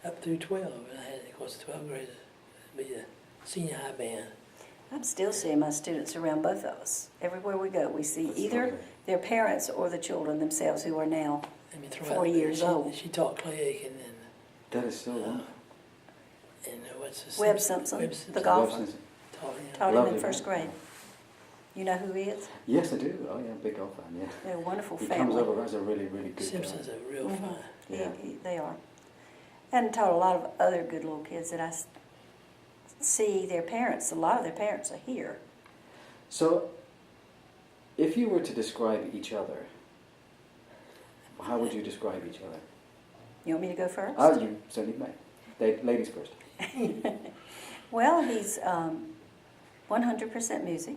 up through 12, and I had, of course, the 12th grade to be the senior high band. I'm still seeing my students around both of us. Everywhere we go, we see either their parents or the children themselves who are now Let me throw 40 out, years old. She taught Clay Aiken and That is so wonderful. what's his Webb Simpson, Webb the Simpson. golfer, Webb Simpson. Taught him. taught him Lovely in first man. grade. You know who he is? Yes, I do. Oh yeah, big golf fan. Yeah. They're a wonderful He family. comes over as a really, really good Simpson's guy. a real fine. Yeah. They are. And taught a lot of other good little kids that I see their parents. A lot of their parents are here. So, if you were to describe each other, how would you describe each other? You want me to go first? Oh, you certainly may. Ladies first. Well, he's 100% music,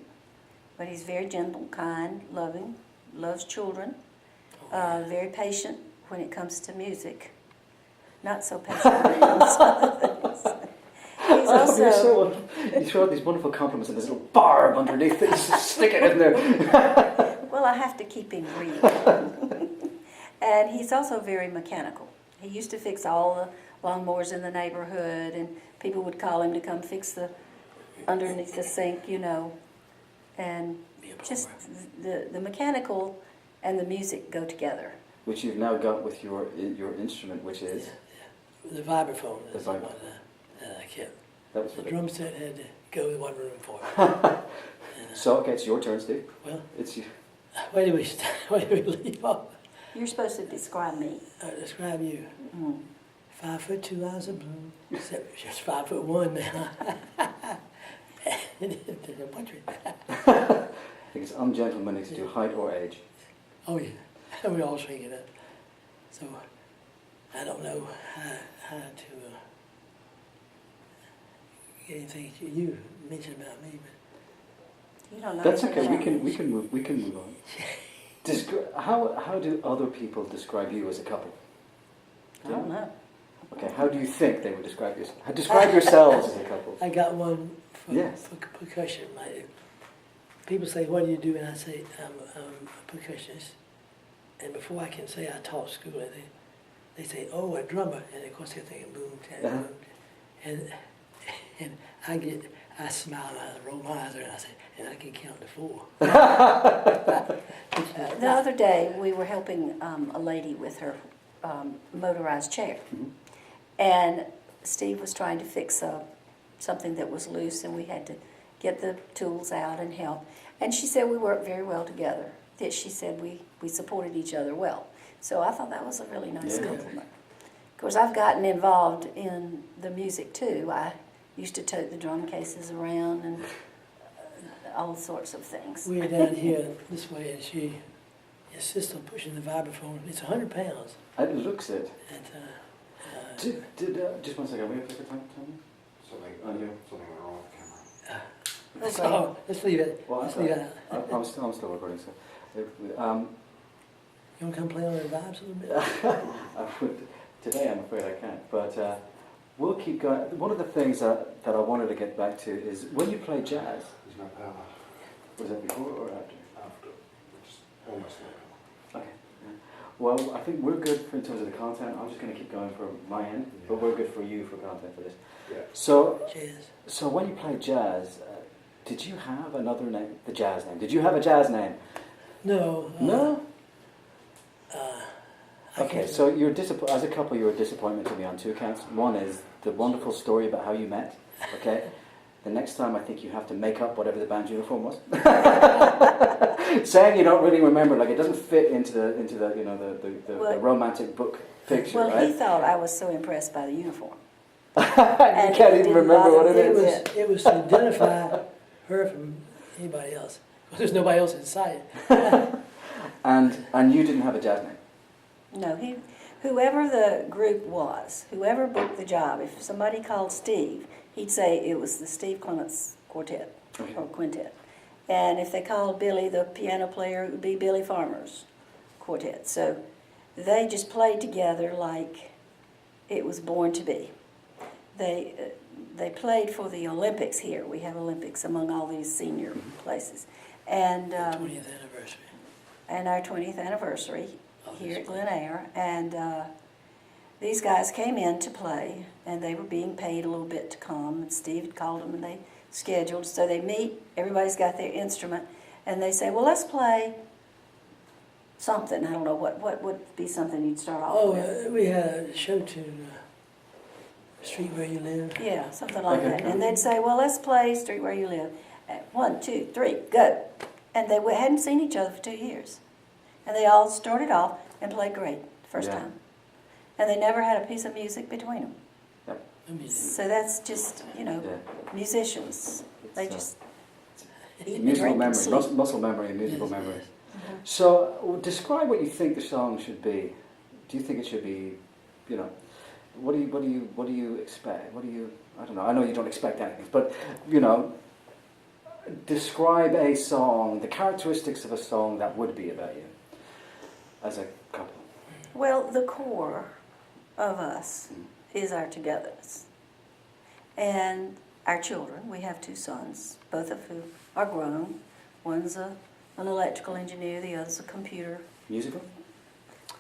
but he's very gentle, kind, loving, loves children, very patient when it comes to music. Not so patient when it comes to other things. He's also... You throw out these wonderful compliments and there's a little barb underneath it. Just stick it in there. Well, I have to keep him real. And he's also very mechanical. He used to fix all the lawnmowers in the neighborhood, and people would call him to come fix the underneath the sink, you know. And just the mechanical and the music go together. Which you've now got with your instrument, which is? The vibraphone. The That's the one vibraphone. that I kept. That was The really drum set had to go in one room for it. So, okay, it's your turn, Steve. Well, It's you. where do we leave off? You're supposed to describe me. Describe you. Mm. 5'2" eyes of blue. Just 5'1" now. I think it's ungentlemanly to do height or age. Oh yeah, we all shake it up. So I don't know how to get anything you mentioned about me, but You don't know That's anything okay. about me. We can move on. How do other people describe you as a couple? I don't know. Okay, how do you think they would describe you? Describe yourselves as a couple. I got one for, Yes. for percussion. People say, "What do you do?" And I say, "I'm a percussionist." And before I can say I taught school, they say, "Oh, a drummer," and of course they're thinking boom, tap, Uh-huh. boom, and I smile and I roll my eyes and I say, and I can count to 4. The other day, we were helping a lady with her motorized chair. Mhm. And Steve was trying to fix something that was loose, and we had to get the tools out and help. And she said we worked very well together. That she said we supported each other well. So I thought that was a really nice Yeah. compliment. Of course, I've gotten involved in the music too. I used to tote the drum cases around and all sorts of things. We were down here this way, and she insists on pushing the vibraphone. It's 100 pounds. It looks it. And, Just one second. We have to take a time. Something went wrong with the camera. so let's leave it. Well, Let's leave it. I'm still recording. So, You want to come play on the vibes a little bit? today I'm afraid I can't. But we'll keep going. One of the things that I wanted to get back to is when you play jazz. There's no power Was that before or after? after. It's almost no power. Okay. Well, I think we're good in terms of the content. I'm just going to keep going from my end, but we're good for you for content for this. Yeah. So, Cheers. when you play jazz, did you have another name? The jazz name? Did you have a jazz name? No. No. I Okay, can't- so as a couple, you're a disappointment to me on 2 accounts. One is the wonderful story about how you met. Okay. The next time, I think you have to make up whatever the band uniform was. Saying you don't really remember, like it doesn't fit into the the romantic book picture, Well, right? he thought I was so impressed by the uniform. You And can't he even didn't remember bother what it to do is. it. It was to identify her from anybody else. There's nobody else in sight. And you didn't have a jazz name. No, whoever the group was, whoever booked the job, if somebody called Steve, he'd say it was the Steve Clements Quartet Okay. or Quintet. And if they called Billy, the piano player, it would be Billy Farmer's Quartet. So they just played together like it was born to be. They played for the Olympics here. We have Olympics among all these senior places. And 20th anniversary. and our 20th anniversary here at Glen Eyre, and these guys came in to play, and they were being paid a little bit to come, and Steve had called them, and they scheduled, so they meet, everybody's got their instrument, and they say, well, let's play something. I don't know, what would be something you'd start off Oh, with? we had a show tune, Street Where You Live. Yeah, something like Okay. that. And they'd say, well, let's play Street Where You Live. 1, 2, 3, go. And they hadn't seen each other for 2 years. And they all started off and played great the first Yeah. time. And they never had a piece of music between them. I mean, So that's just, Yeah. musicians. They It's, just eat and musical drink and memory, sleep. muscle memory and musical Yes, memory. yes. So, describe what you think the song should be. Do you think it should be, what do you expect? I don't know. I know you don't expect anything, but describe a song, the characteristics of a song that would be about you as a couple. Well, the core of us is our togetherness. And our children, we have 2 sons, both of whom are grown. One's an electrical engineer, the other's a computer. Musical?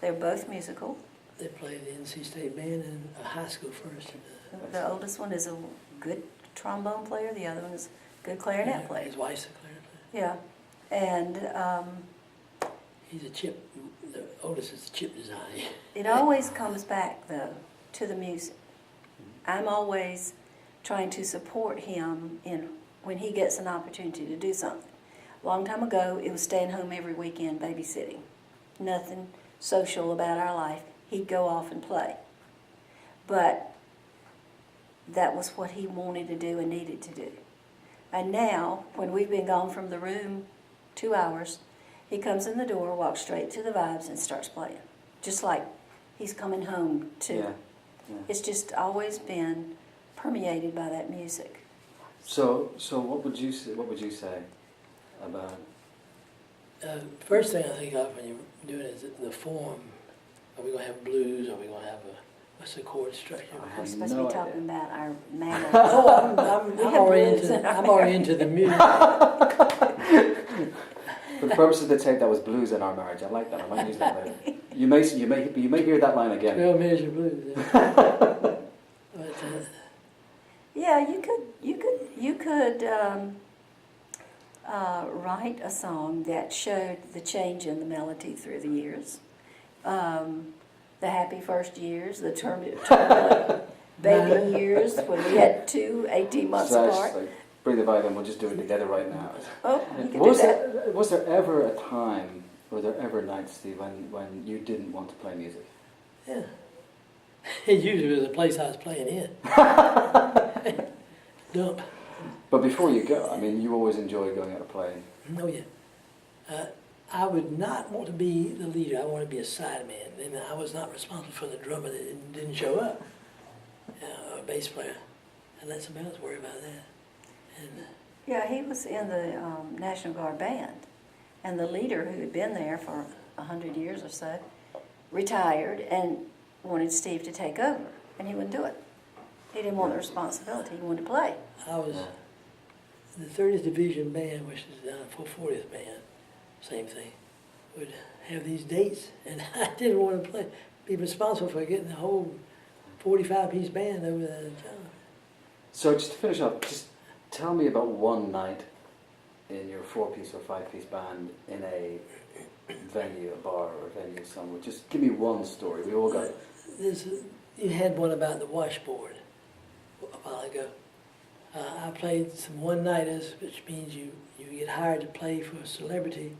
They're both musical. They played the NC State band in a high school first. The oldest one is a good trombone player, the other one is a good clarinet player. His wife's a clarinet player. Yeah, and He's a chip, the oldest is a chip designer. it always comes back, though, to the music. I'm always trying to support him in when he gets an opportunity to do something. A long time ago, it was staying home every weekend babysitting. Nothing social about our life. He'd go off and play. But that was what he wanted to do and needed to do. And now, when we've been gone from the room 2 hours, he comes in the door, walks straight to the vibes, and starts playing. Just like he's coming home too. Yeah. It's just always been permeated by that music. So what would you say about? First thing I think of when you're doing it is the form. Are we going to have blues? Are we going to have what's the chord structure? I We're have supposed no to be idea. talking about our manners. Oh, I'm We have already blues in our I'm already into the music. For the purpose of the tape, that was blues in our marriage. I like that. I might use that later. You may hear that line again. 12 measure blues. Yeah. But, Yeah, you could write a song that showed the change in the melody through the years. The happy first years, the turbulent baby years when we had 18 months So it's apart. like, bring the violin. We'll just do it together right now. Oh, you can do that. Was there ever a time, were there ever nights, Steve, when you didn't want to play music? yeah. It usually was the place I was playing in. Dump. But before you go, I mean, you always enjoy going out and playing. Oh yeah. I would not want to be the leader. I want to be a sideman. And I was not responsible for the drummer that didn't show up, or a bass player. And let somebody else worry about that. And Yeah, he was in the National Guard band, and the leader who had been there for 100 years or so retired and wanted Steve to take over, and he wouldn't do it. He didn't want the responsibility. He wanted to play. I was the 30th Division band, which is down at 440th band, same thing, would have these dates, and I didn't want to be responsible for getting the whole 45-piece band over the job. So just to finish up, just tell me about one night in your 4-piece or 5-piece band in a venue, a bar or a venue somewhere. Just give me one story. We all got it. You had one about the washboard a while ago. I played some one-nighters, which means you get hired to play for a celebrity,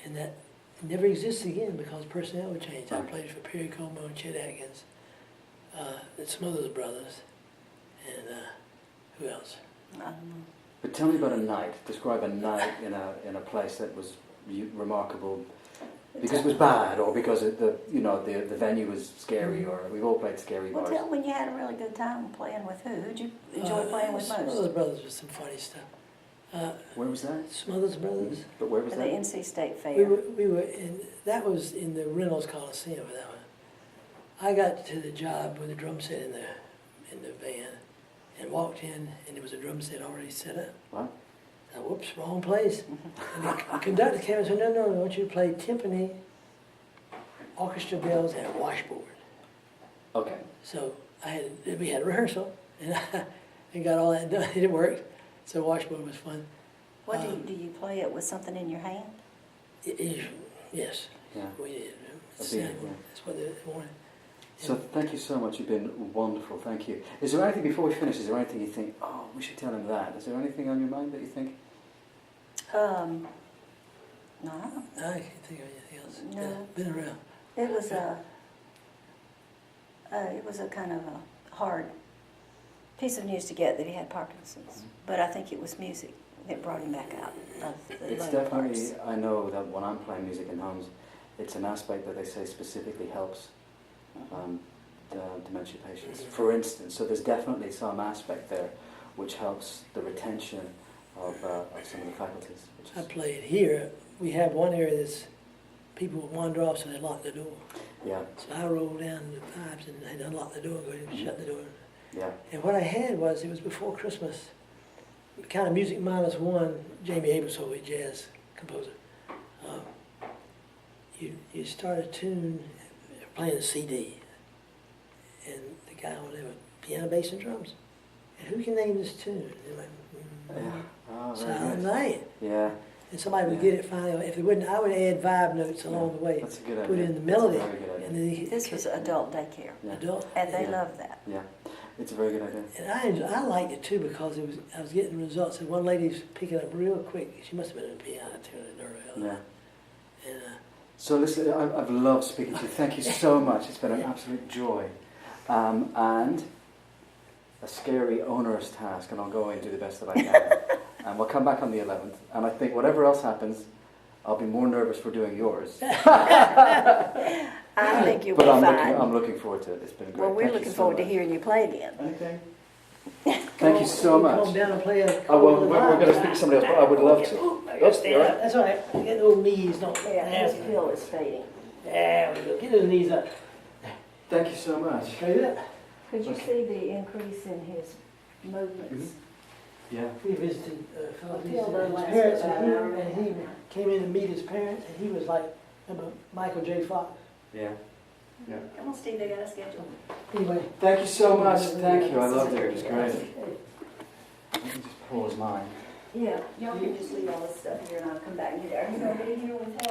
and that never exists again because personnel would change. I played for Perry Como and Chet Atkins, the Smothers Brothers, and who else? I don't know. But tell me about a night. Describe a night in a place that was remarkable because it was bad, or because the venue was scary, or we've all played scary Well, bars. tell when you had a really good time playing with who? Who'd you enjoy playing with Smothers most? Brothers was some funny stuff. Where was that? Smothers Brothers. But where was At the that? NC State We Fair. were in, that was in the Reynolds Coliseum for that one. I got to the job with a drum set in the van and walked in, and there was a drum set already set up. What? I, whoops, wrong place. And the conductor came and said, no, I want you to play timpani, orchestra bells, and washboard. Okay. So we had rehearsal, and I got all that done. It worked. So washboard was fun. What do you play it with something in your hand? Yes, Yeah. we did. A beat, yeah. That's what they wanted. So thank you so much. You've been wonderful. Thank you. Is there anything before we finish? Is there anything you think? Oh, we should tell him that. Is there anything on your mind that you think? No. I can't think of anything else. No. Yeah, been around. It was a kind of a hard piece of news to get that he had Parkinson's, but I think it was music that brought him back out of the It's low definitely. parts. I know that when I'm playing music in homes, it's an aspect that they say specifically helps the dementia patients. For instance, so there's definitely some aspect there which helps the retention of some of the faculties. Which I is, played here. We have one area that's people would wander off, so they lock the door. yeah, So I rolled down the pipes and they'd unlock the door and go ahead and shut the door. yeah, And what I had was, it was before Christmas, kind of music minus one, Jamie Ablesole, a jazz composer. You start a tune, playing a CD, and the guy will have a piano, bass, and drums. And who can name this tune? And they're like, yeah. Oh, very Silent good. Night. Yeah, And somebody would Yeah. get it finally. If they wouldn't, I would add vibe notes along the way. that's a good idea. Put in the That's a melody. very good idea. And then This was adult daycare, Yeah. adult. and they Yeah. loved that. Yeah, it's a very good idea. And I liked it too because I was getting results. And one lady's picking up real quick. She must have been in a piano tuning it Yeah. And So listen, I've loved speaking to you. Thank you so much. It's been an absolute joy. And a scary, onerous task, and I'll go and do the best that I can. And we'll come back on the 11th. And I think whatever else happens, I'll be more nervous for doing yours. I think you'll be But fine. I'm looking forward to it. It's been great. Well, we're Thank you looking so forward to much. hearing you play again. Okay. Thank you so Calm much. down and play a. Oh, well, we're going to speak to somebody else, but I would love to. Ooh, I gotta stand up. That's all right. I get those knees. Don't. pill is fading. There we go. Get those knees up. Thank you so much. Can I do that? Could you see the increase in his movements? Yeah. We visited a fellow I feel that his last parents, about an hour. and he came in to meet his parents, and he was like, remember Michael J. Fox. Yeah. Come on, Steve, they got a schedule. Anyway. Thank you so much. Thank you. I loved it. It was great. I can just pause mine. Yeah, y'all can just leave all this stuff here and I'll come back and get there. You're gonna be here with help.